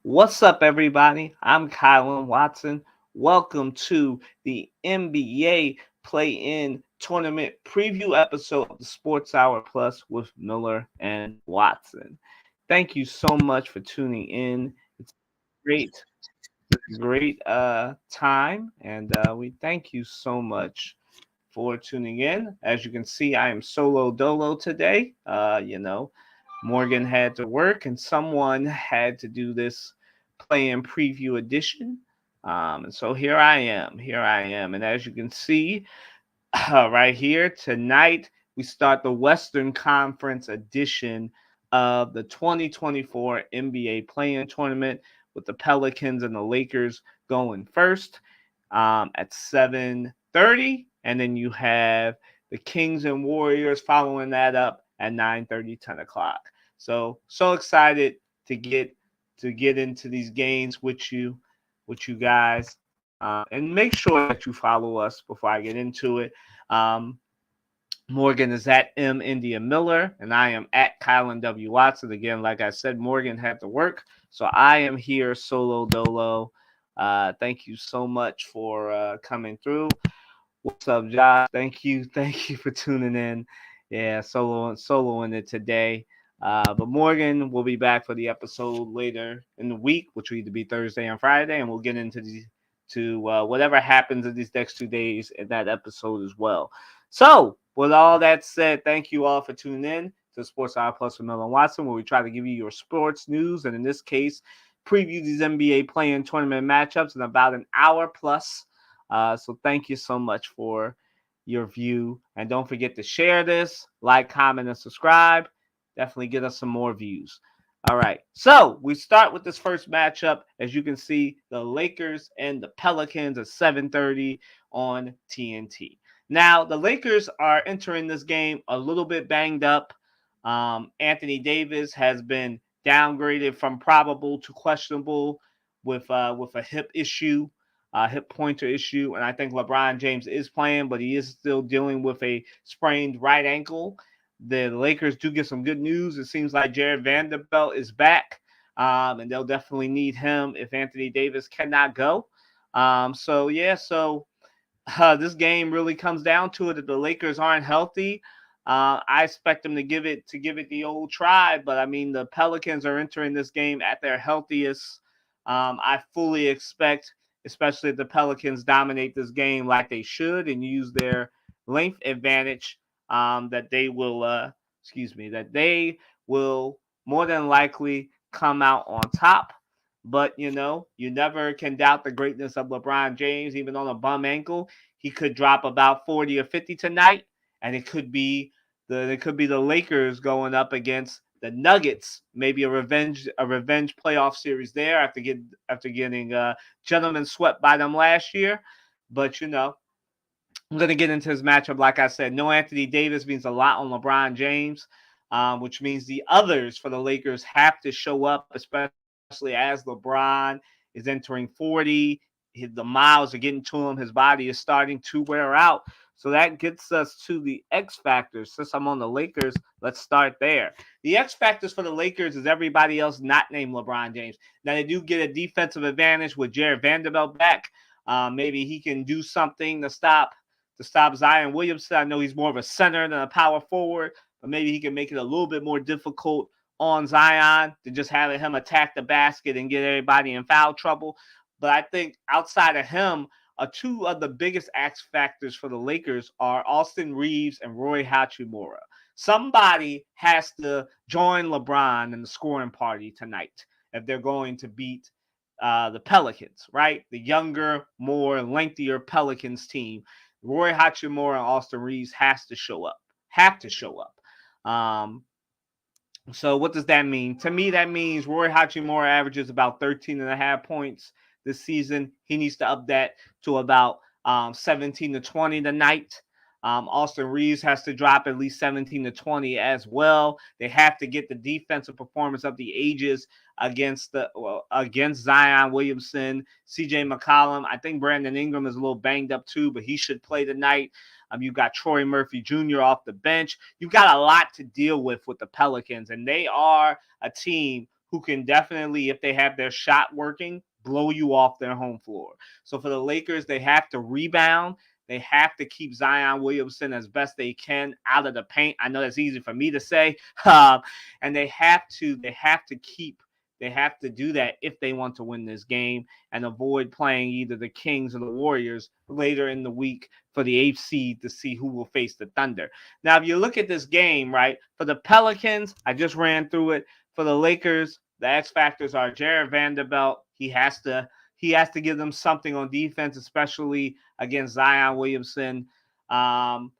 What's up, everybody? I'm Kylan Watson. Welcome to the NBA Play In Tournament Preview episode of the Sports Hour Plus with Miller and Watson. Thank you so much for tuning in. It's great, great time, and we thank you so much for tuning in. As you can see, I am solo dolo today. Morgan had to work, and someone had to do this play in preview edition. And so here I am. Here I am. And as you can see right here, tonight we start the Western Conference edition of the 2024 NBA Play In Tournament with the Pelicans and the Lakers going first at 7:30, and then you have the Kings and Warriors following that up at 9:30, 10 o'clock. So excited to get into these games with you guys, and make sure that you follow us before I get into it. Um, Morgan is at M India Miller, and I am at Kylan W Watson. Again, like I said, Morgan had to work, so I am here solo dolo. Thank you so much for coming through. What's up, Josh? Thank you for tuning in. Yeah, soloing it today. But Morgan will be back for the episode later in the week, which will either be Thursday and Friday, and we'll get into whatever happens in these next 2 days in that episode as well. So, with all that said, thank you all for tuning in to Sports Hour Plus with Miller and Watson, where we try to give you your sports news, and in this case, preview these NBA Play-In Tournament matchups in about an hour plus. So thank you so much for your view. And don't forget to share this, like, comment, and subscribe. Definitely get us some more views. All right. So we start with this first matchup. As you can see, the Lakers and the Pelicans at 7:30 on TNT. Now, the Lakers are entering this game a little bit banged up. Anthony Davis has been downgraded from probable to questionable with a hip issue, hip pointer issue, and I think LeBron James is playing, but he is still dealing with a sprained right ankle. The Lakers do get some good news. It seems like Jared Vanderbilt is back, and they'll definitely need him if Anthony Davis cannot go. So this game really comes down to it. If the Lakers aren't healthy, I expect them to give it the old try. But I mean, the Pelicans are entering this game at their healthiest. I fully expect, especially if the Pelicans dominate this game like they should and use their length advantage, that they will, that they will more than likely come out on top. But you never can doubt the greatness of LeBron James, even on a bum ankle. He could drop about 40 or 50 tonight, and it could be the Lakers going up against the Nuggets, maybe a revenge playoff series there after getting gentlemen swept by them last year. But I'm going to get into this matchup. Like I said, no Anthony Davis means a lot on LeBron James, which means the others for the Lakers have to show up, especially as LeBron is entering 40. The miles are getting to him. His body is starting to wear out. So that gets us to the X factors. Since I'm on the Lakers, let's start there. The X factors for the Lakers is everybody else not named LeBron James. Now they do get a defensive advantage with Jared Vanderbilt back. Maybe he can do something to stop Zion Williamson. I know he's more of a center than a power forward, but maybe he can make it a little bit more difficult on Zion to just having him attack the basket and get everybody in foul trouble. But I think outside of him, two of the biggest X factors for the Lakers are Austin Reeves and Roy Hachimura. Somebody has to join LeBron in the scoring party tonight if they're going to beat the Pelicans, right? The younger, more lengthier Pelicans team. Roy Hachimura and Austin Reeves has to show up. Have to show up. So what does that mean? To me, that means Roy Hachimura averages about 13 and a half points this season. He needs to up that to about 17 to 20 tonight. Austin Reeves has to drop at least 17 to 20 as well. They have to get the defensive performance of the ages against Zion Williamson, CJ McCollum. I think Brandon Ingram is a little banged up too, but he should play tonight. You've got Troy Murphy Jr. off the bench. You've got a lot to deal with the Pelicans, and they are a team who can definitely, if they have their shot working, blow you off their home floor. So for the Lakers, they have to rebound. They have to keep Zion Williamson as best they can out of the paint. I know that's easy for me to say, and they have to do that if they want to win this game and avoid playing either the Kings or the Warriors later in the week for the 8th seed to see who will face the Thunder. Now, if you look at this game, right, for the Pelicans, I just ran through it. For the Lakers, the X factors are Jared Vanderbilt. He has to give them something on defense, especially against Zion Williamson. Roy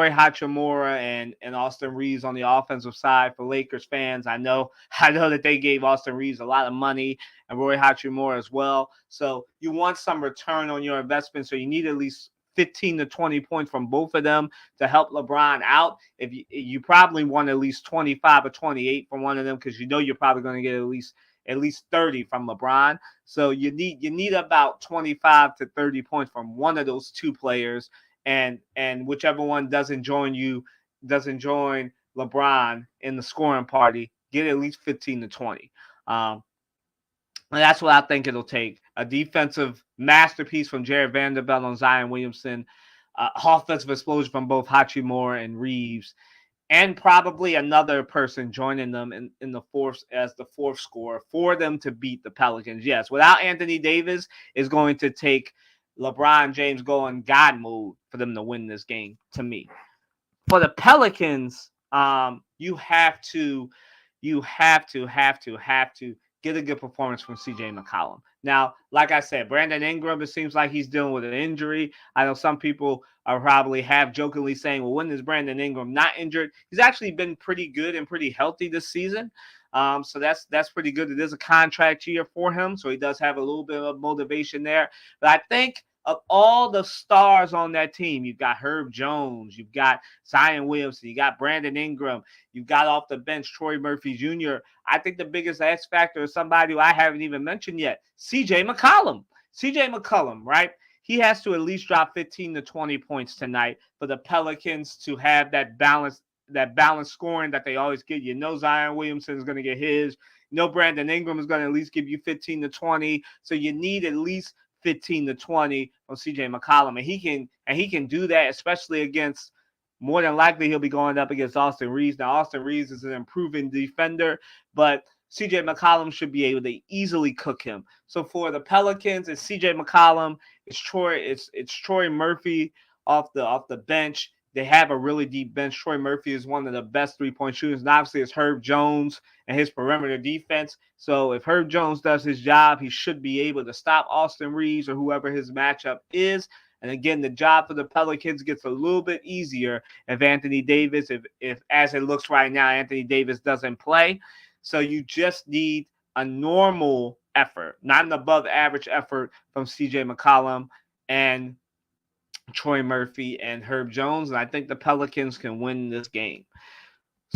Hachimura and Austin Reeves on the offensive side for Lakers fans. I know that they gave Austin Reeves a lot of money and Roy Hachimura as well. So you want some return on your investment. So you need at least 15 to 20 points from both of them to help LeBron out. If you probably want at least 25 or 28 from one of them, because you're probably going to get at least 30 from LeBron. So you need about 25 to 30 points from one of those two players. And whichever one doesn't join LeBron in the scoring party, get at least 15 to 20. And that's what I think it'll take. A defensive masterpiece from Jared Vanderbilt on Zion Williamson, offensive explosion from both Hachimura and Reeves, and probably another person joining them in the fourth as the fourth scorer for them to beat the Pelicans. Yes, without Anthony Davis, it's going to take LeBron James going God mode for them to win this game, to me. For the Pelicans, you have to get a good performance from CJ McCollum. Now, like I said, Brandon Ingram, it seems like he's dealing with an injury. I know some people are probably half jokingly saying, well, when is Brandon Ingram not injured? He's actually been pretty good and pretty healthy this season. So that's pretty good. It is a contract year for him, so he does have a little bit of motivation there. But I think of all the stars on that team, you've got Herb Jones, you've got Zion Williamson, you got Brandon Ingram, you've got off the bench Troy Murphy Jr. I think the biggest X factor is somebody who I haven't even mentioned yet, CJ McCollum. CJ McCollum, right? He has to at least drop 15 to 20 points tonight for the Pelicans to have that balance scoring that they always get. Zion Williamson is going to get his. Brandon Ingram is going to at least give you 15 to 20. So you need at least 15 to 20 from CJ McCollum. And he can do that, especially against, more than likely, he'll be going up against Austin Reeves. Now, Austin Reeves is an improving defender, but CJ McCollum should be able to easily cook him. So for the Pelicans, it's CJ McCollum, it's Troy Murphy off the bench. They have a really deep bench. Troy Murphy is one of the best three-point shooters. And obviously, it's Herb Jones and his perimeter defense. So if Herb Jones does his job, he should be able to stop Austin Reeves or whoever his matchup is. And again, the job for the Pelicans gets a little bit easier if Anthony Davis, if as it looks right now, Anthony Davis doesn't play. So you just need a normal effort, not an above average effort from CJ McCollum and Troy Murphy and Herb Jones. And I think the Pelicans can win this game.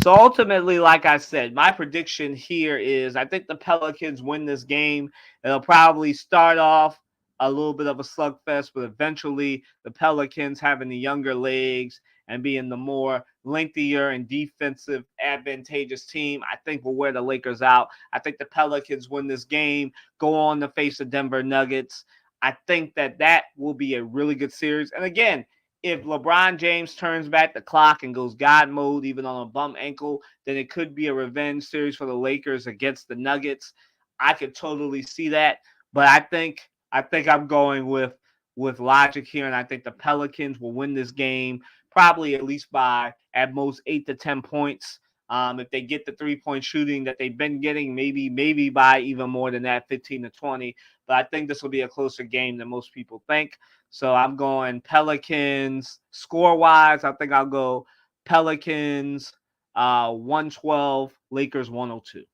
So ultimately, like I said, my prediction here is I think the Pelicans win this game. It'll probably start off a little bit of a slugfest, but eventually the Pelicans, having the younger legs and being the more lengthier and defensive advantageous team, I think will wear the Lakers out. I think the Pelicans win this game, go on to face the Denver Nuggets. I think that will be a really good series. And again, if LeBron James turns back the clock and goes God mode, even on a bum ankle, then it could be a revenge series for the Lakers against the Nuggets. I could totally see that. But I think I'm going with logic here, and I think the Pelicans will win this game probably at least by at most 8 to 10 points. If they get the three-point shooting that they've been getting, maybe by even more than that, 15 to 20. But I think this will be a closer game than most people think. So I'm going Pelicans score-wise. I think I'll go Pelicans 112, Lakers 102.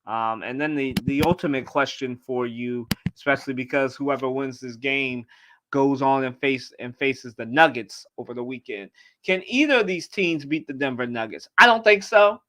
And then the ultimate question for you, especially because whoever wins this game goes on and faces the Nuggets over the weekend. Can either of these teams beat the Denver Nuggets? I don't think so.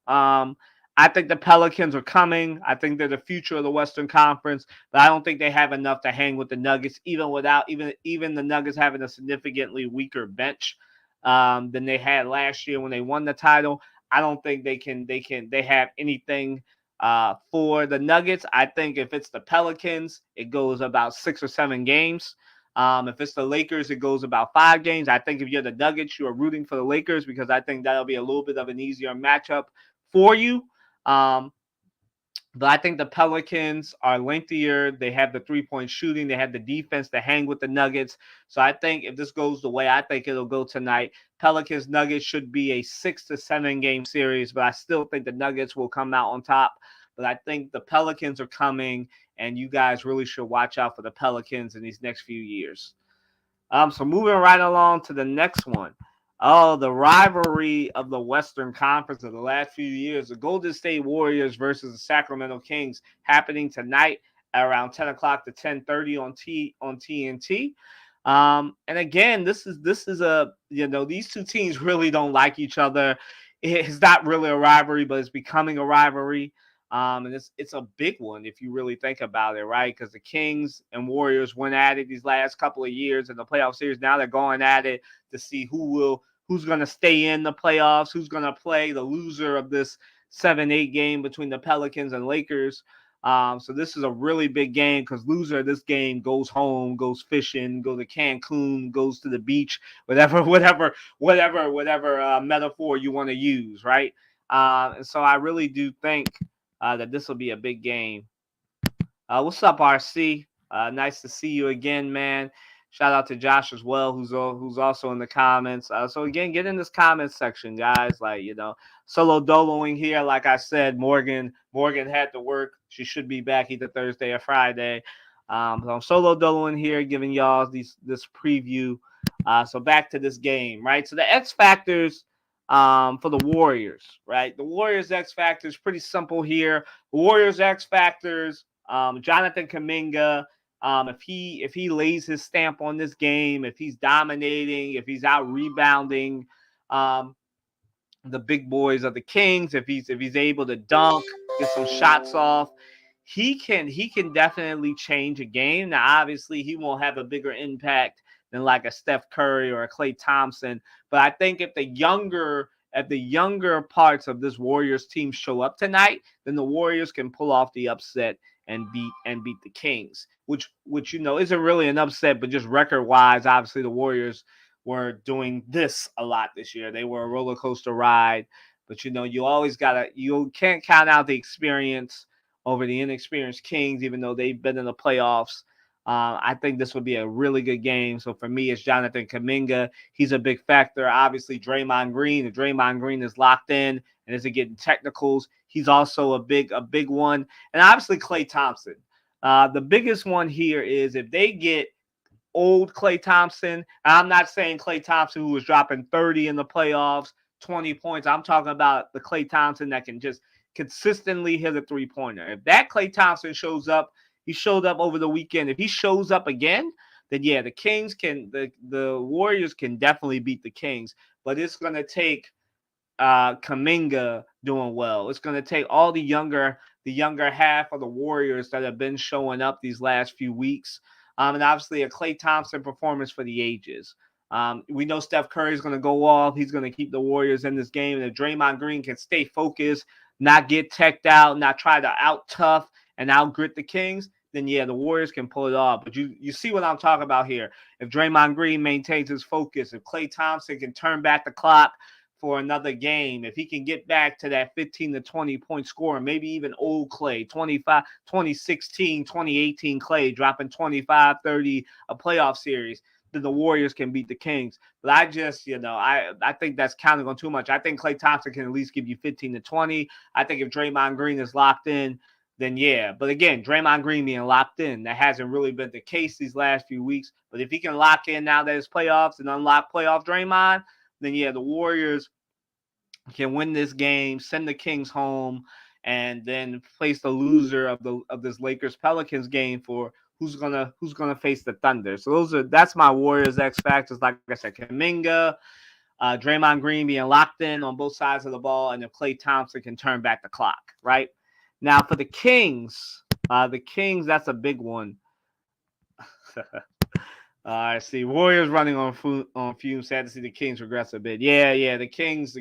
I think the Pelicans are coming. I think they're the future of the Western Conference, but I don't think they have enough to hang with the Nuggets, even without even the Nuggets having a significantly weaker bench than they had last year when they won the title. I don't think they have anything For the Nuggets, I think if it's the Pelicans, it goes about 6 or 7 games. If it's the Lakers, it goes about 5 games. I think if you're the Nuggets, you are rooting for the Lakers because I think that'll be a little bit of an easier matchup for you. Um, but I think the Pelicans are lengthier. They have the three-point shooting. They have the defense to hang with the Nuggets. So I think if this goes the way I think it'll go tonight, Pelicans Nuggets should be a 6 to 7 game series. But I still think the Nuggets will come out on top. But I think the Pelicans are coming, and you guys really should watch out for the Pelicans in these next few years. So moving right along to the next one. Oh, the rivalry of the Western Conference of the last few years. The Golden State Warriors versus the Sacramento Kings happening tonight at around 10 o'clock to 10:30 on TNT. And again, this is a, these two teams really don't like each other. It's not really a rivalry, but it's becoming a rivalry. And it's a big one if you really think about it, right? Because the Kings and Warriors went at it these last couple of years in the playoff series. Now they're going at it to see who's going to stay in the playoffs, who's going to play the loser of this 7-8 game between the Pelicans and Lakers. So this is a really big game because loser of this game goes home, goes fishing, go to Cancun, goes to the beach, whatever metaphor you want to use, right? And so I really do think that this will be a big game. What's up, RC? Nice to see you again, man. Shout out to Josh as well, who's also in the comments. So again, get in this comment section, guys. Solo doloing here. Like I said, Morgan had to work. She should be back either Thursday or Friday. So I'm solo doloing here, giving y'all this preview. So back to this game, right? So the X factors for the Warriors, right? The Warriors X factors pretty simple here. The Warriors X factors. Jonathan Kuminga, if he lays his stamp on this game, if he's dominating, if he's out rebounding the big boys of the Kings, if he's able to dunk, get some shots off, he can definitely change a game. Now, obviously, he won't have a bigger impact than like a Steph Curry or a Klay Thompson, but I think if the younger parts of this Warriors team show up tonight, then the Warriors can pull off the upset and beat the Kings, which isn't really an upset, but just record wise, obviously the Warriors were doing this a lot this year. They were a roller coaster ride, but you can't count out the experience over the inexperienced Kings, even though they've been in the playoffs. I think this would be a really good game. So for me, it's Jonathan Kuminga. He's a big factor. Obviously, Draymond Green. If Draymond Green is locked in and isn't getting technicals, he's also a big one. And obviously, Klay Thompson. The biggest one here is if they get old Klay Thompson. I'm not saying Klay Thompson who was dropping 30 in the playoffs, 20 points. I'm talking about the Klay Thompson that can just consistently hit a three-pointer. If that Klay Thompson shows up, he showed up over the weekend. If he shows up again, then yeah, the Warriors can definitely beat the Kings. But it's going to take Kuminga doing well. It's going to take all the younger half of the Warriors that have been showing up these last few weeks. And obviously a Klay Thompson performance for the ages. We know Steph Curry is going to go off. He's going to keep the Warriors in this game. And if Draymond Green can stay focused, not get teched out, not try to out-tough and out-grit the Kings, then yeah, the Warriors can pull it off. But you see what I'm talking about here. If Draymond Green maintains his focus, if Klay Thompson can turn back the clock for another game, if he can get back to that 15 to 20 point score, maybe even old Klay, 2016, 2018 Klay dropping 25, 30 a playoff series, then the Warriors can beat the Kings. But I just, I think that's counting on too much. I think Klay Thompson can at least give you 15 to 20. I think if Draymond Green is locked in, then yeah. But again, Draymond Green being locked in, that hasn't really been the case these last few weeks. But if he can lock in now that it's playoffs and unlock playoff Draymond, then yeah, the Warriors can win this game, send the Kings home, and then face the loser of this Lakers Pelicans game for who's gonna face the Thunder. So that's my Warriors X factors. Like I said, Kuminga, Draymond Green being locked in on both sides of the ball, and if Klay Thompson can turn back the clock. Right now for the Kings, that's a big one. I see Warriors running on fumes. Sad to see the Kings regress a bit. Yeah. The Kings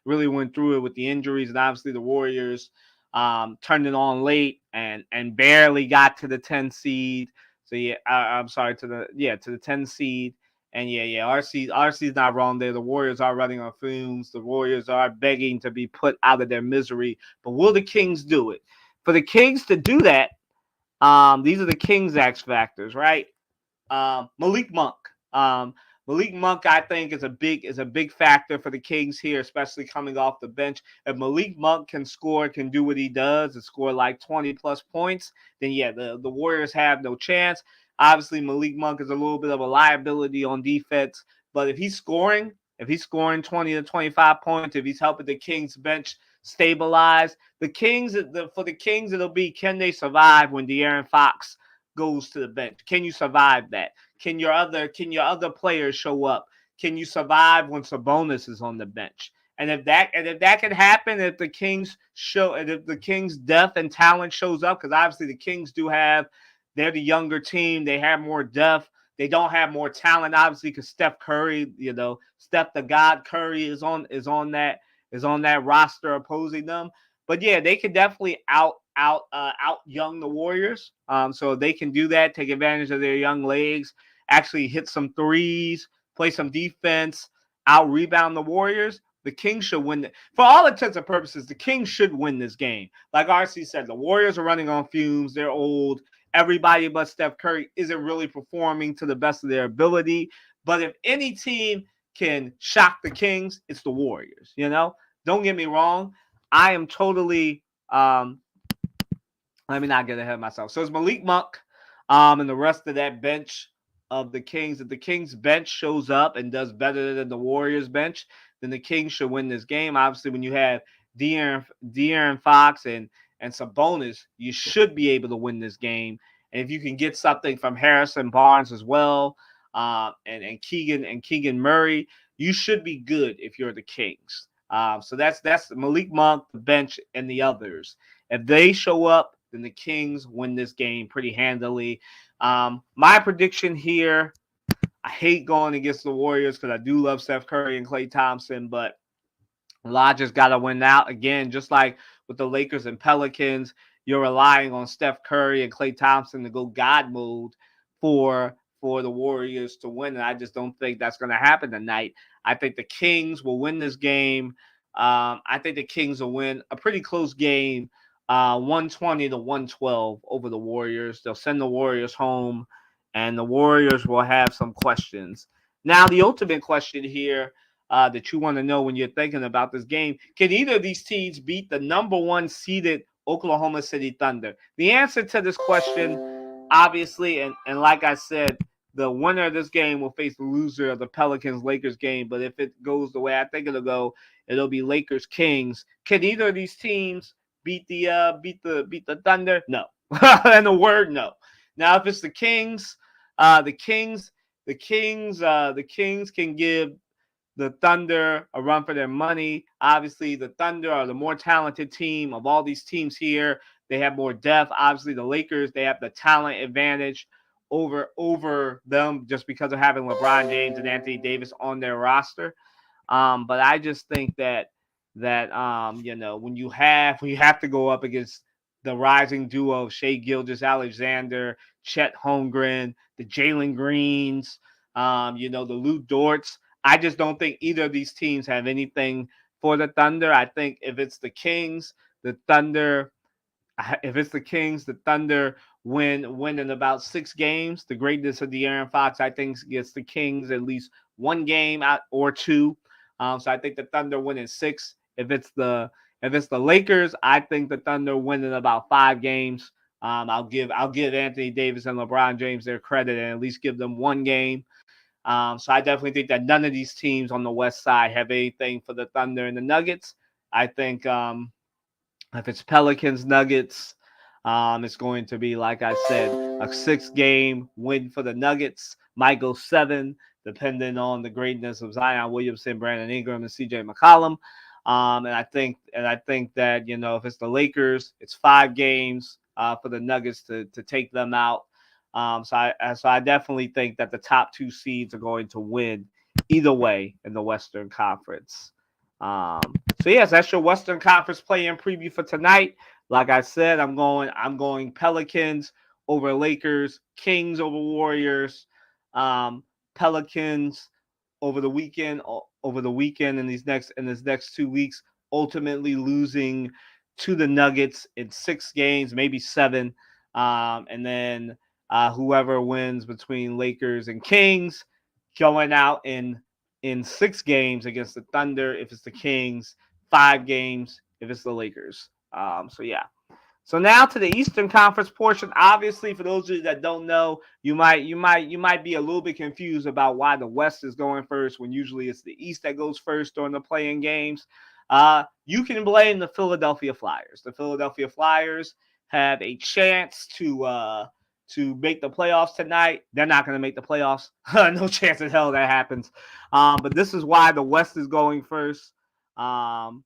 really went through it with the injuries, and obviously the Warriors turned it on late and barely got to the 10 seed. So yeah, I'm sorry, to the 10 seed. And yeah, RC's not wrong there. The Warriors are running on fumes. The Warriors are begging to be put out of their misery. But will the Kings do it? For the Kings to do that, these are the Kings X factors, right? Malik Monk. Malik Monk, I think, is a big factor for the Kings here, especially coming off the bench. If Malik Monk can score, can do what he does, and score like 20 plus points, then yeah, the Warriors have no chance. Obviously, Malik Monk is a little bit of a liability on defense, but if he's scoring 20 to 25 points, if he's helping the Kings bench stabilize, for the Kings, it'll be, can they survive when De'Aaron Fox goes to the bench? Can you survive that? Can your other players show up? Can you survive when Sabonis is on the bench? And if that can happen, if the Kings depth and talent shows up, because obviously the Kings they're the younger team, they have more depth. They don't have more talent, obviously, because Steph Curry, Steph the God Curry is on that roster opposing them. But yeah, they could definitely out young the Warriors. So they can do that, take advantage of their young legs, actually hit some threes, play some defense, out rebound the Warriors. The Kings should win. For all intents and purposes, the Kings should win this game. Like RC said, the Warriors are running on fumes. They're old. Everybody but Steph Curry isn't really performing to the best of their ability. But if any team can shock the Kings, it's the Warriors. Don't get me wrong. I am totally let me not get ahead of myself. So it's Malik Monk and the rest of that bench of the Kings. If the Kings bench shows up and does better than the Warriors bench, then the Kings should win this game. Obviously, when you have De'Aaron Fox and Sabonis, you should be able to win this game. And if you can get something from Harrison Barnes as well, and Keegan Murray, you should be good if you're the Kings. So that's Malik Monk, the bench, and the others. If they show up, then the Kings win this game pretty handily. My prediction here, I hate going against the Warriors because I do love Steph Curry and Klay Thompson, but just got to win out. Again, just like with the Lakers and Pelicans, you're relying on Steph Curry and Klay Thompson to go God mode for the Warriors to win, and I just don't think that's going to happen tonight. I think the Kings will win this game. I think the Kings will win a pretty close game, 120 to 112 over the Warriors. They'll send the Warriors home, and the Warriors will have some questions. Now, the ultimate question here that you want to know when you're thinking about this game, can either of these teams beat the number one seeded Oklahoma City Thunder? The answer to this question, obviously, and like I said, the winner of this game will face the loser of the Pelicans-Lakers game. But if it goes the way I think it'll go, it'll be Lakers-Kings. Can either of these teams beat the Thunder? No. And the word no. Now, if it's the Kings, the Kings can give the Thunder a run for their money. Obviously, the Thunder are the more talented team of all these teams here. They have more depth. Obviously, the Lakers, they have the talent advantage over them just because of having LeBron James and Anthony Davis on their roster. But I just think that when you have to go up against the rising duo of Shai Gilgeous-Alexander, Chet Holmgren, the Jalen Greens, the Lou Dorts. I just don't think either of these teams have anything for the Thunder. I think if it's the Kings, the Thunder win in about 6 games. The greatness of De'Aaron Fox, I think, gets the Kings at least 1 game out or 2. So I think the Thunder win in 6. If it's the Lakers, I think the Thunder win in about 5 games. I'll give Anthony Davis and LeBron James their credit and at least give them 1 game. So I definitely think that none of these teams on the West Side have anything for the Thunder and the Nuggets. I think if it's Pelicans, Nuggets, it's going to be, like I said, a 6-game win for the Nuggets. Might go 7, depending on the greatness of Zion Williamson, Brandon Ingram, and CJ McCollum. And I think that, if it's the Lakers, it's 5 games for the Nuggets to take them out. So I definitely think that the top 2 seeds are going to win either way in the Western Conference. So yes, that's your Western Conference play-in preview for tonight. Like I said, I'm going Pelicans over Lakers, Kings over Warriors, um, Pelicans over the weekend in this next 2 weeks, ultimately losing to the Nuggets in 6 games, maybe 7, and then whoever wins between Lakers and Kings going out in 6 games against the Thunder if it's the Kings, 5 games if it's the Lakers. So yeah. So now to the Eastern Conference portion. Obviously, for those of you that don't know, you might be a little bit confused about why the West is going first when usually it's the East that goes first during the playing games. You can blame the Philadelphia Flyers. The Philadelphia Flyers have a chance to make the playoffs tonight. They're not going to make the playoffs. No chance in hell that happens. But this is why the West is going first. Um,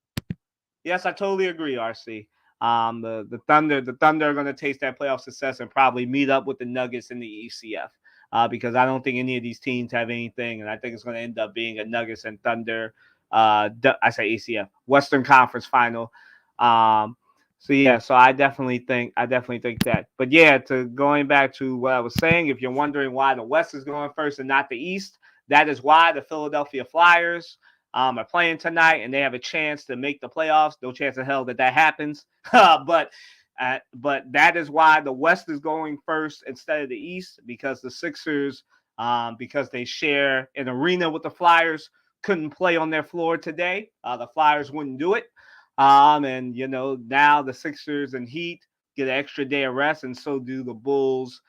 yes, I totally agree, RC. The Thunder are going to taste that playoff success and probably meet up with the Nuggets in the ECF because I don't think any of these teams have anything, and I think it's going to end up being a Nuggets and Thunder. I say ECF Western Conference final. Um, so yeah, so I definitely think that. But yeah, to going back to what I was saying, if you're wondering why the West is going first and not the East, that is why the Philadelphia Flyers are playing tonight, and they have a chance to make the playoffs. No chance in hell that happens. But that is why the West is going first instead of the East because the Sixers, because they share an arena with the Flyers, couldn't play on their floor today. The Flyers wouldn't do it. And now the Sixers and Heat get an extra day of rest, and so do the Bulls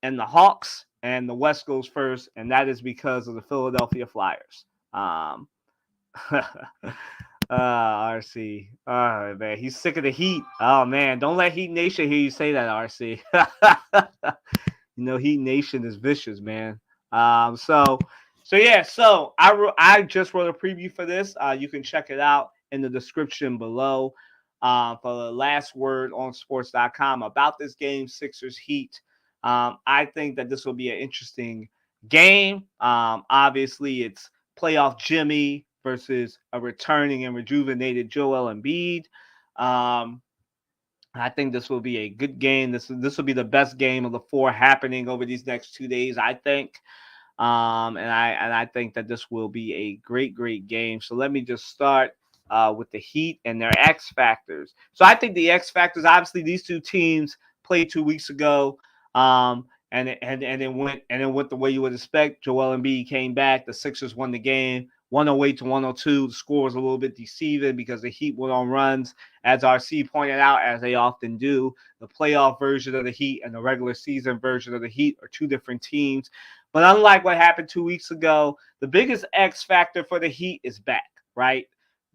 and the Hawks. And the West goes first, and that is because of the Philadelphia Flyers. Um, RC. Oh, man. He's sick of the heat. Oh, man. Don't let Heat Nation hear you say that, RC. Heat Nation is vicious, man. So yeah. So I just wrote a preview for this. You can check it out in the description below for the last word on sports.com about this game, Sixers Heat. I think that this will be an interesting game. Obviously, it's playoff Jimmy versus a returning and rejuvenated Joel Embiid. I think this will be a good game. This will be the best game of the 4 happening over these next 2 days, I think. And I think that this will be a great game. So let me just start with the Heat and their X factors. So I think the X factors, obviously, these two teams played 2 weeks ago, and it went the way you would expect. Joel Embiid came back. The Sixers won the game, 108 to 102. The score was a little bit deceiving because the Heat went on runs, as RC pointed out, as they often do. The playoff version of the Heat and the regular season version of the Heat are two different teams. But unlike what happened 2 weeks ago, the biggest X factor for the Heat is back, right?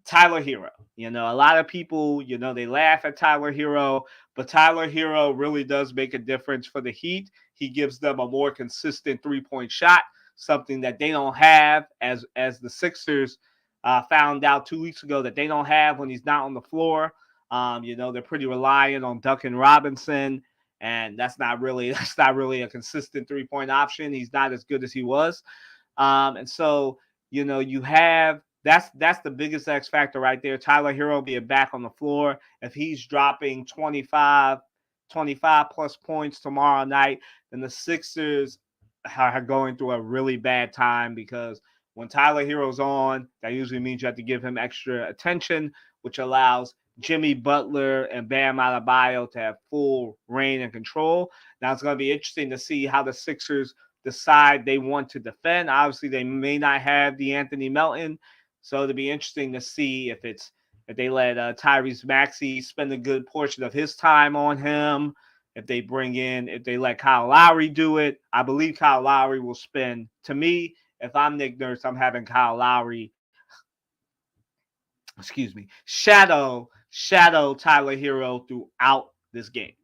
Tyler Hero. A lot of people, they laugh at Tyler Hero, but Tyler Hero really does make a difference for the Heat. He gives them a more consistent three-point shot, something that they don't have, as the Sixers found out 2 weeks ago that they don't have when he's not on the floor. They're pretty reliant on Duncan Robinson, and that's not really a consistent three-point option. He's not as good as he was. And so, you have that's the biggest X factor right there. Tyler Hero being back on the floor. If he's dropping 25 plus points tomorrow night, then the Sixers are going through a really bad time because when Tyler Hero's on, that usually means you have to give him extra attention, which allows Jimmy Butler and Bam Adebayo to have full reign and control. Now it's going to be interesting to see how the Sixers decide they want to defend. Obviously, they may not have Anthony Melton, so it'll be interesting to see if they let Tyrese Maxey spend a good portion of his time on him. If they let Kyle Lowry do it. I believe Kyle Lowry will spend. To me, if I'm Nick Nurse, I'm having Kyle Lowry, shadow Tyler Hero throughout this game.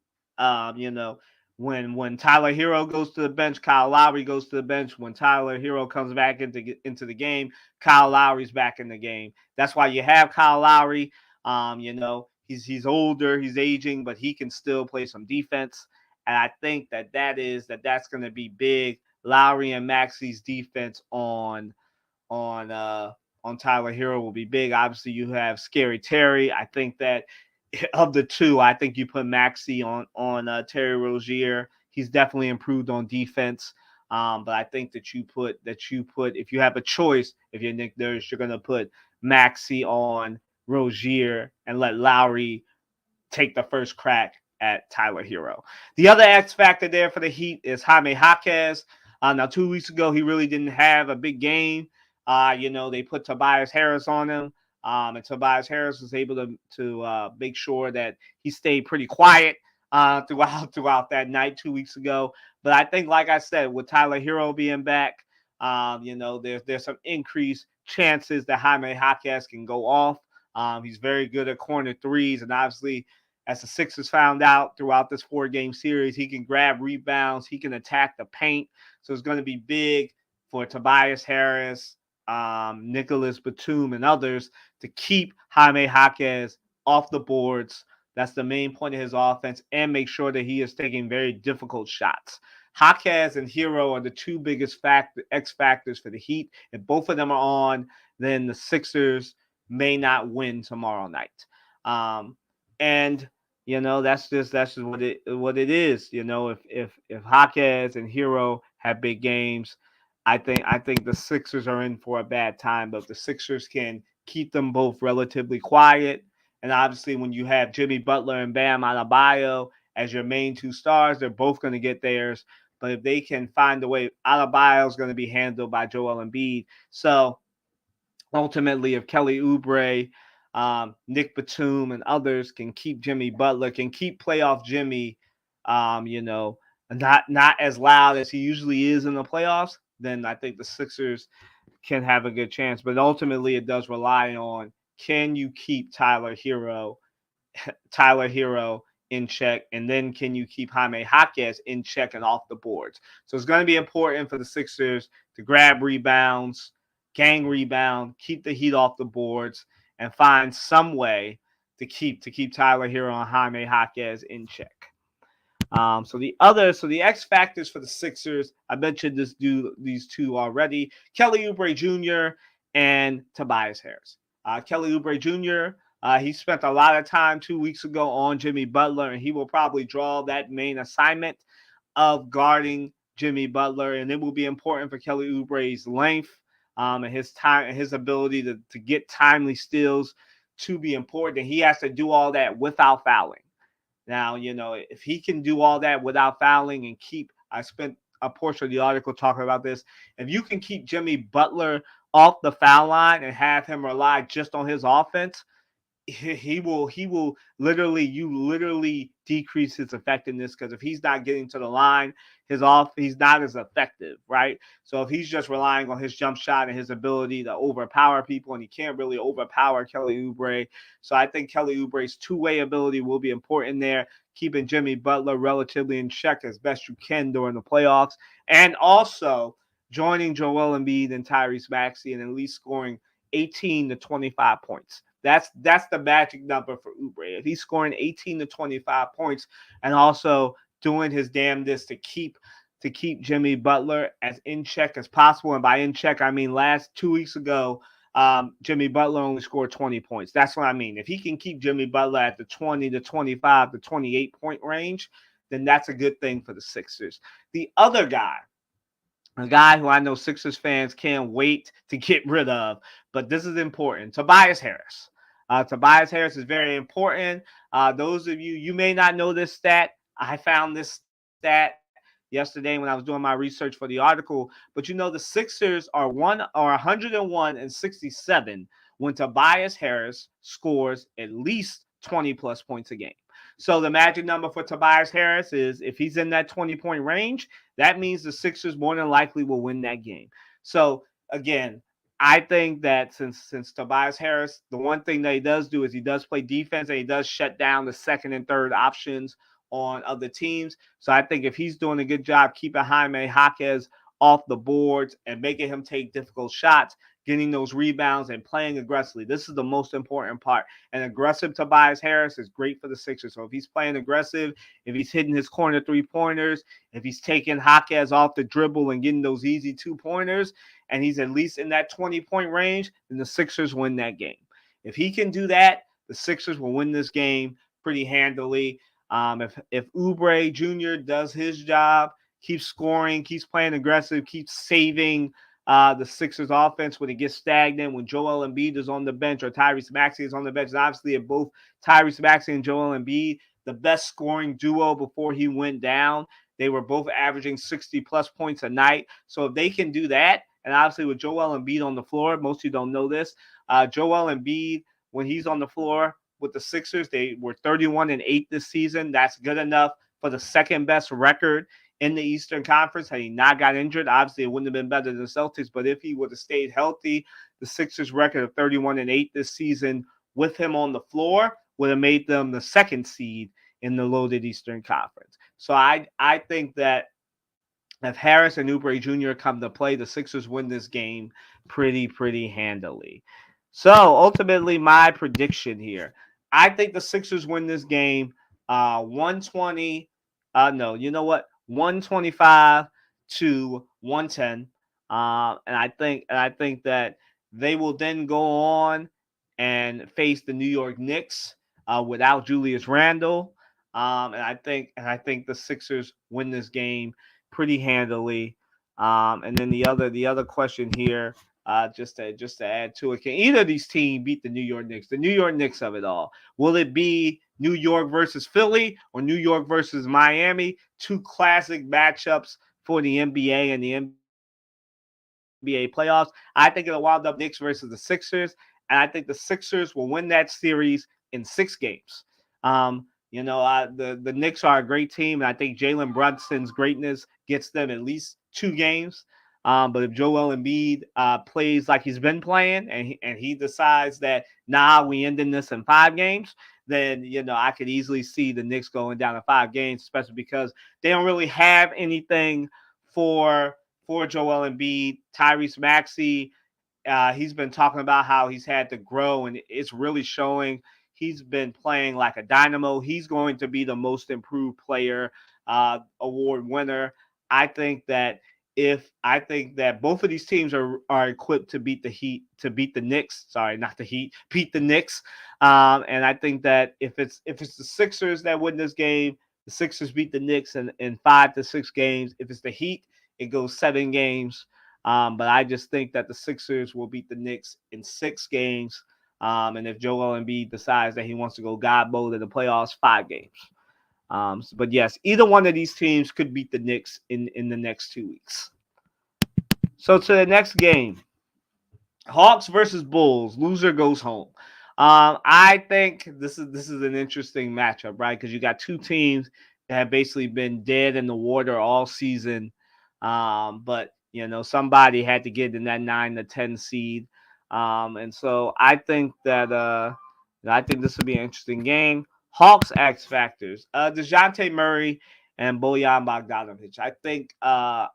When Tyler Hero goes to the bench, Kyle Lowry goes to the bench. When Tyler Hero comes back into the game, Kyle Lowry's back in the game. That's why you have Kyle Lowry. He's older, he's aging, but he can still play some defense. And I think that's going to be big. Lowry and Maxey's defense on Tyler Hero will be big. Obviously, you have Scary Terry. I think that of the two, I think you put Maxey on Terry Rozier. He's definitely improved on defense. But I think that you put if you have a choice, if you're Nick Nurse, you're gonna put Maxey on Rozier and let Lowry take the first crack at Tyler Hero. The other X factor there for the Heat is Jaime Jaquez. Now, 2 weeks ago, he really didn't have a big game. They put Tobias Harris on him, and Tobias Harris was able to make sure that he stayed pretty quiet throughout that night 2 weeks ago. But I think, like I said, with Tyler Hero being back, there's some increased chances that Jaime Jaquez can go off. He's very good at corner threes, and obviously, as the Sixers found out throughout this 4-game series, he can grab rebounds, he can attack the paint. So it's going to be big for Tobias Harris, Nicholas Batum, and others to keep Jaime Jaquez off the boards. That's the main point of his offense, and make sure that he is taking very difficult shots. Jaquez and Hero are the two biggest X factors for the Heat. If both of them are on, then the Sixers may not win tomorrow night. And that's just what it is. If Jaquez and Hero have big games, I think the Sixers are in for a bad time. But if the Sixers can keep them both relatively quiet, and obviously when you have Jimmy Butler and Bam Adebayo as your main two stars, they're both going to get theirs. But if they can find a way, Adebayo is going to be handled by Joel Embiid. So ultimately, if Kelly Oubre, Nick Batum, and others can keep Jimmy Butler, can keep playoff Jimmy, not as loud as he usually is in the playoffs, then I think the Sixers can have a good chance. But ultimately, it does rely on, can you keep Tyler Hero in check, and then can you keep Jaime Jaquez in check and off the boards? So it's going to be important for the Sixers to grab rebounds, gang rebound, keep the Heat off the boards, and find some way to keep Tyler Hero and Jaime Jaquez in check. So the X factors for the Sixers, I mentioned these two already: Kelly Oubre Jr. and Tobias Harris. Kelly Oubre Jr. He spent a lot of time 2 weeks ago on Jimmy Butler, and he will probably draw that main assignment of guarding Jimmy Butler, and it will be important for Kelly Oubre's length and his time and his ability to get timely steals to be important. And he has to do all that without fouling. Now, if he can do all that without fouling and I spent a portion of the article talking about this. If you can keep Jimmy Butler off the foul line and have him rely just on his offense, he will literally decrease his effectiveness, because if he's not getting to the line, he's not as effective, right? So if he's just relying on his jump shot and his ability to overpower people, and he can't really overpower Kelly Oubre. So I think Kelly Oubre's two-way ability will be important there, keeping Jimmy Butler relatively in check as best you can during the playoffs, and also joining Joel Embiid and Tyrese Maxey and at least scoring 18 to 25 points. That's the magic number for Oubre. If he's scoring 18 to 25 points and also doing his damnedest to keep Jimmy Butler as in check as possible, and by in check I mean last 2 weeks ago, Jimmy Butler only scored 20 points. That's what I mean. If he can keep Jimmy Butler at the 20 to 25 to 28 point range, then that's a good thing for the Sixers. The other guy, a guy who I know Sixers fans can't wait to get rid of, but this is important: Tobias Harris. Tobias Harris is very important. Those of you may not know this stat. I found this stat yesterday when I was doing my research for the article. But the Sixers are 101 and 67 when Tobias Harris scores at least 20 plus points a game. So the magic number for Tobias Harris is, if he's in that 20-point range, that means the Sixers more than likely will win that game. So again, I think that since Tobias Harris, the one thing that he does do is he does play defense, and he does shut down the second and third options on other teams. So I think if he's doing a good job keeping Jaime Jaquez off the boards and making him take difficult shots, getting those rebounds and playing aggressively, this is the most important part. And aggressive Tobias Harris is great for the Sixers. So if he's playing aggressive, if he's hitting his corner three-pointers, if he's taking Jaquez off the dribble and getting those easy two-pointers, and he's at least in that 20-point range, then the Sixers win that game. If he can do that, the Sixers will win this game pretty handily. If Oubre Jr. does his job, keeps scoring, keeps playing aggressive, keeps saving the Sixers offense when it gets stagnant, when Joel Embiid is on the bench or Tyrese Maxey is on the bench. And obviously, if both Tyrese Maxey and Joel Embiid, the best scoring duo before he went down, they were both averaging 60-plus points a night. So if they can do that, and obviously with Joel Embiid on the floor, most of you don't know this, Joel Embiid, when he's on the floor with the Sixers, they were 31-8 this season. That's good enough for the second best record in the Eastern Conference. Had he not got injured, obviously it wouldn't have been better than the Celtics. But if he would have stayed healthy, the Sixers' record of 31-8 this season with him on the floor would have made them the second seed in the loaded Eastern Conference. So I think that if Harris and Oubre Jr. come to play, the Sixers win this game pretty handily. So ultimately, my prediction here, I think the Sixers win this game 120. No, you know what? 125 to 110. And I think that they will then go on and face the New York Knicks without Julius Randle. And I think the Sixers win this game pretty handily. And then the other question here, just to add to it, can either of these teams beat the New York Knicks? The New York Knicks of it all. Will it be New York versus Philly or New York versus Miami? Two classic matchups for the NBA and the NBA playoffs. I think it'll wind up Knicks versus the Sixers, and I think the Sixers will win that series in 6 games. The Knicks are a great team, and I think Jalen Brunson's greatness gets them at least 2 games. But if Joel Embiid plays like he's been playing, and he decides that we ending this in 5 games, then I could easily see the Knicks going down to 5 games, especially because they don't really have anything for Joel Embiid. Tyrese Maxey, he's been talking about how he's had to grow, and it's really showing. He's been playing like a dynamo. He's going to be the most improved player award winner. I think that both of these teams are equipped to beat the Heat, to beat the Knicks. Sorry, not the Heat, beat the Knicks. And I think that if it's the Sixers that win this game, the Sixers beat the Knicks in 5 to 6 games. If it's the Heat, it goes 7 games. But I just think that the Sixers will beat the Knicks in 6 games. And if Joel Embiid decides that he wants to go God mode in the playoffs, 5 games. But yes, either one of these teams could beat the Knicks in the next 2 weeks. So to the next game, Hawks versus Bulls. Loser goes home. I think this is an interesting matchup, right? Because you got two teams that have basically been dead in the water all season. But somebody had to get in that 9 to 10 seed. And so I think this will be an interesting game. Hawks X factors. DeJounte Murray and Bojan Bogdanovic. I think that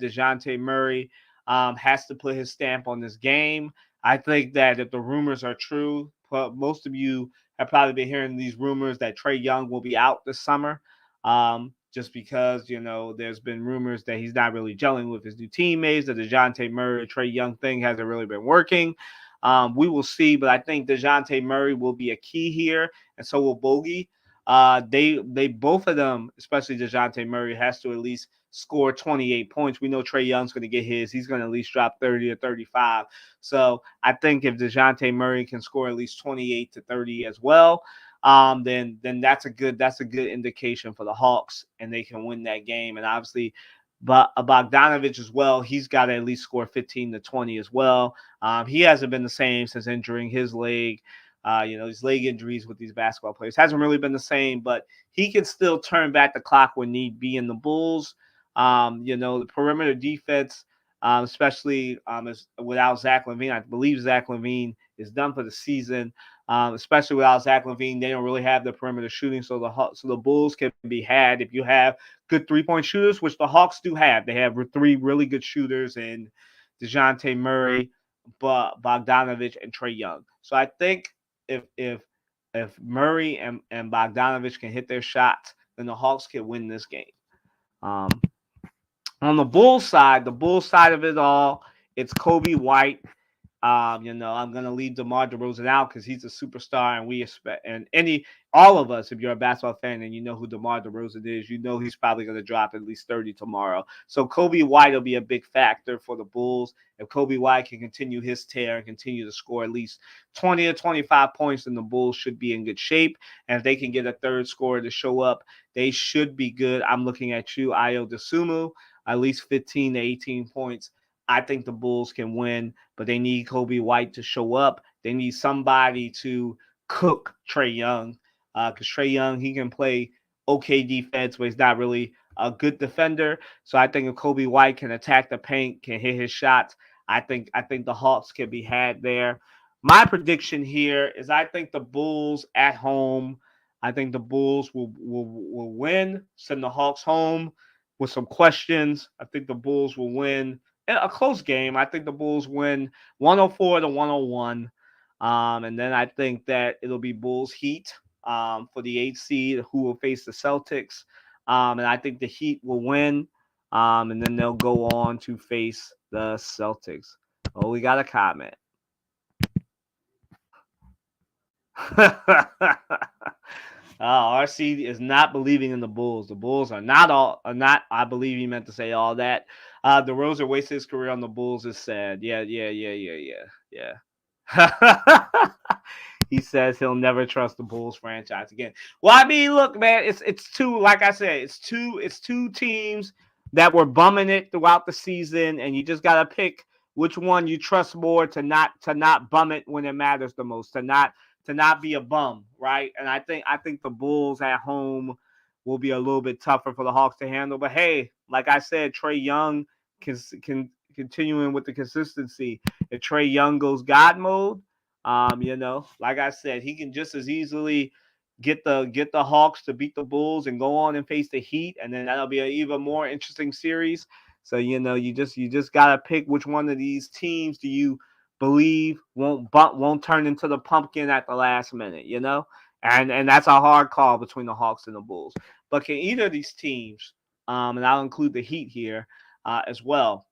DeJounte Murray has to put his stamp on this game. I think that if the rumors are true, most of you have probably been hearing these rumors that Trae Young will be out this summer. Just because, there's been rumors that he's not really gelling with his new teammates, that the DeJounte Murray, Trae Young thing hasn't really been working. We will see, but I think DeJounte Murray will be a key here, and so will Bogey. They both of them, especially DeJounte Murray, has to at least score 28 points. We know Trae Young's going to get his. He's going to at least drop 30 or 35. So I think if DeJounte Murray can score at least 28 to 30 as well, then that's a good indication for the Hawks, and they can win that game. And obviously, but Bogdanovic as well, he's got to at least score 15 to 20 as well. He hasn't been the same since injuring his leg. These leg injuries with these basketball players hasn't really been the same, but he can still turn back the clock when need be in the Bulls. The perimeter defense, especially without Zach LaVine. I believe Zach LaVine is done for the season. Especially without Zach LaVine, they don't really have the perimeter shooting, so the Bulls can be had if you have good 3-point shooters, which the Hawks do have. They have 3 really good shooters in DeJounte Murray, Bogdanovic, and Trae Young. So I think if Murray and Bogdanovic can hit their shots, then the Hawks can win this game. On the Bulls side of it all, it's Kobe White I'm gonna leave DeMar DeRozan out because he's a superstar, and we expect all of us, if you're a basketball fan and you know who DeMar DeRozan is, you know he's probably gonna drop at least 30 tomorrow. So Kobe White will be a big factor for the Bulls. If Kobe White can continue his tear and continue to score at least 20 or 25 points, then the Bulls should be in good shape. And if they can get a third scorer to show up, they should be good. I'm looking at you, Ayo Dosunmu, at least 15 to 18 points. I think the Bulls can win, but they need Kobe White to show up. They need somebody to cook Trae Young, because Trae Young, he can play okay defense, but he's not really a good defender. So I think if Kobe White can attack the paint, can hit his shots, I think the Hawks can be had there. My prediction here is I think the Bulls at home. I think the Bulls will win, send the Hawks home with some questions. I think the Bulls will win a close game. I think the Bulls win 104 to 101. And then I think that it'll be Bulls Heat for the 8th seed who will face the Celtics. And I think the Heat will win. And then they'll go on to face the Celtics. Oh, we got a comment. RC is not believing in the Bulls. The Bulls are not. I believe he meant to say all that. DeRozan wasted his career on the Bulls is sad. Yeah. He says he'll never trust the Bulls franchise again. Well, I mean, look, man, it's two. Like I said, it's two teams that were bumming it throughout the season, and you just gotta pick which one you trust more to not bum it when it matters the most, to not be a bum, right? And I think the Bulls at home will be a little bit tougher for the Hawks to handle. But hey, like I said, Trae Young can continuing with the consistency. If Trae Young goes God mode, like I said, he can just as easily get the Hawks to beat the Bulls and go on and face the Heat, and then that'll be an even more interesting series. So you just gotta pick which one of these teams do you believe won't turn into the pumpkin at the last minute, and that's a hard call between the Hawks and the Bulls. But can either of these teams, and I'll include the Heat here as well,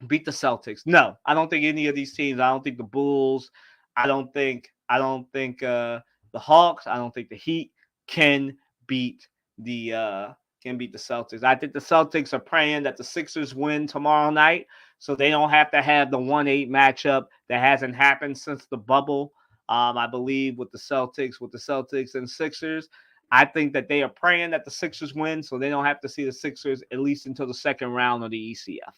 beat the Celtics? No, I don't think any of these teams. I don't think the Bulls. I don't think the Hawks. I don't think the Heat can beat the Celtics. I think the Celtics are praying that the Sixers win tomorrow night, so they don't have to have the 1-8 matchup that hasn't happened since the bubble. I believe with the Celtics and Sixers. I think that they are praying that the Sixers win, so they don't have to see the Sixers at least until the second round of the ECF.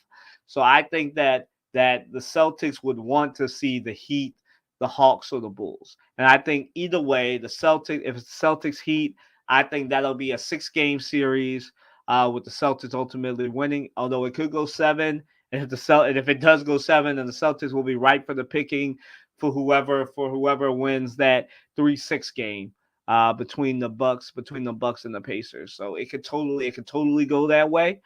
So I think that the Celtics would want to see the Heat, the Hawks, or the Bulls. And I think either way, if it's Celtics Heat, I think that'll be a 6-game series with the Celtics ultimately winning, although it could go 7. And if it does go 7, then the Celtics will be right for the picking for whoever wins that 3-6 game between the Bucks and the Pacers. So it could totally go that way.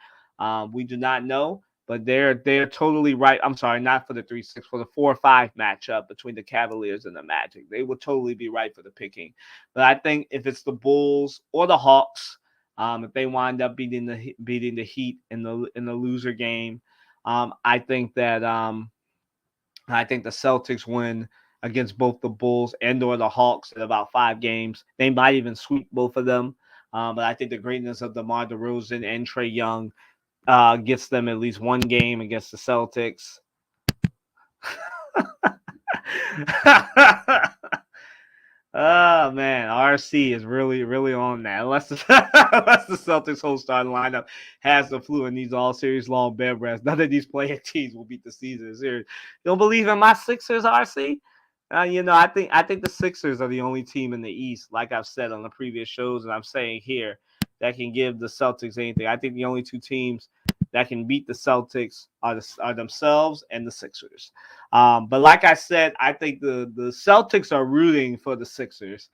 We do not know. But they're totally right. I'm sorry, not for the 3-6, for the 4-5 matchup between the Cavaliers and the Magic. They will totally be right for the picking. But I think if it's the Bulls or the Hawks, if they wind up beating the Heat in the loser game, I think the Celtics win against both the Bulls and or the Hawks in about 5 games. They might even sweep both of them. But I think the greatness of DeMar DeRozan and Trae Young gets them at least 1 game against the Celtics. Oh man, RC is really on that. Unless the Celtics whole starting lineup has the flu and needs all series long bed rest, none of these playing teams will beat the season series. You don't believe in my Sixers, RC? I think the Sixers are the only team in the East, like I've said on the previous shows, and I'm saying here, that can give the Celtics anything. I think the only 2 teams that can beat the Celtics are themselves and the Sixers. But like I said, I think the Celtics are rooting for the Sixers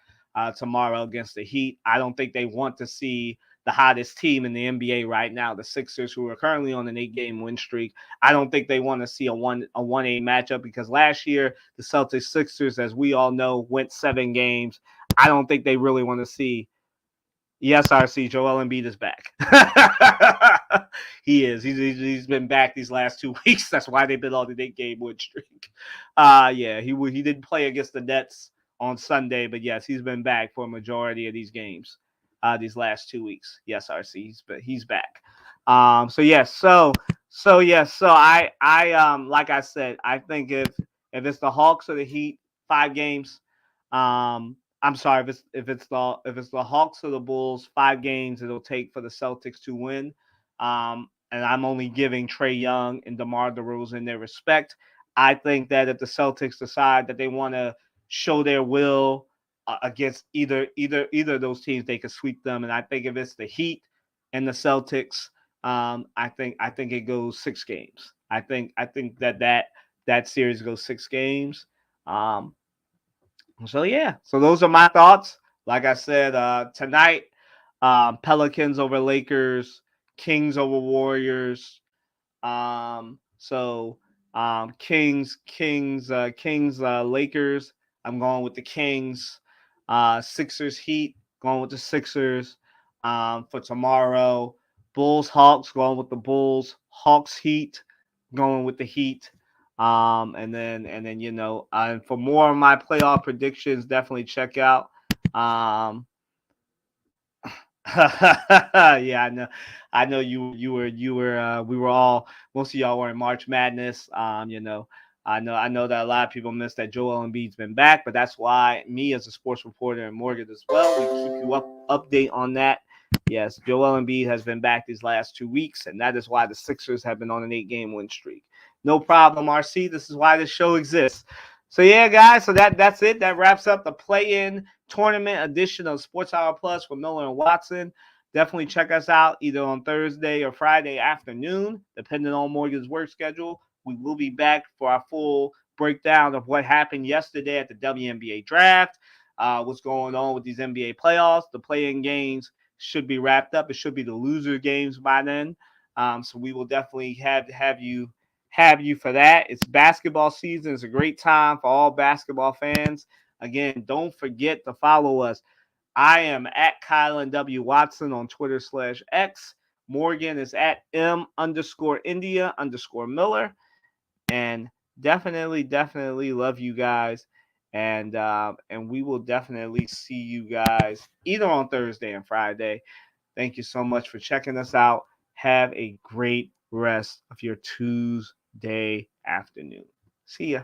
tomorrow against the Heat. I don't think they want to see the hottest team in the NBA right now, the Sixers, who are currently on an 8-game win streak. I don't think they want to see a 1-8 matchup because last year the Celtics Sixers, as we all know, went 7 games. I don't think they really want to see Yes, RC, Joel Embiid is back. He is. He's been back these last 2 weeks. That's why they've been on the 8-game win streak. Yeah, he didn't play against the Nets on Sunday, but yes, he's been back for a majority of these games. These last 2 weeks. Yes, RC, he's back. So yes, so yes, so I like I said, I think if it's the Hawks or the Heat, 5 games. I'm sorry if it's the Hawks or the Bulls, 5 games it'll take for the Celtics to win. And I'm only giving Trae Young and DeMar DeRozan their respect. I think that if the Celtics decide that they want to show their will against either of those teams, they could sweep them. And I think if it's the Heat and the Celtics, I think it goes 6 games. I think that series goes 6 games. Um, so yeah, so those are my thoughts. Like I said, tonight, Pelicans over Lakers, Kings over Warriors. So Lakers. I'm going with the Kings. Sixers, Heat, going with the Sixers. For tomorrow, Bulls, Hawks, going with the Bulls. Hawks, Heat, going with the Heat. And then for more of my playoff predictions, definitely check out. Um, yeah, I know you were we were all most of y'all were in March Madness. I know that a lot of people missed that Joel Embiid's been back, but that's why me as a sports reporter and Morgan as well, we keep you update on that. Yes, Joel Embiid has been back these last 2 weeks, and that is why the Sixers have been on an 8-game win streak. No problem, RC. This is why this show exists. So yeah, guys. So that's it. That wraps up the play-in tournament edition of Sports Hour Plus with Miller and Watson. Definitely check us out either on Thursday or Friday afternoon, depending on Morgan's work schedule. We will be back for our full breakdown of what happened yesterday at the WNBA draft, what's going on with these NBA playoffs. The play-in games should be wrapped up. It should be the loser games by then. So we will definitely have you for that. It's basketball season. It's a great time for all basketball fans. Again, don't forget to follow us. I am at Kylan W. Watson on Twitter/X. Morgan is at M_India_Miller. And definitely love you guys. And we will definitely see you guys either on Thursday and Friday. Thank you so much for checking us out. Have a great rest of your Tuesday afternoon. See ya.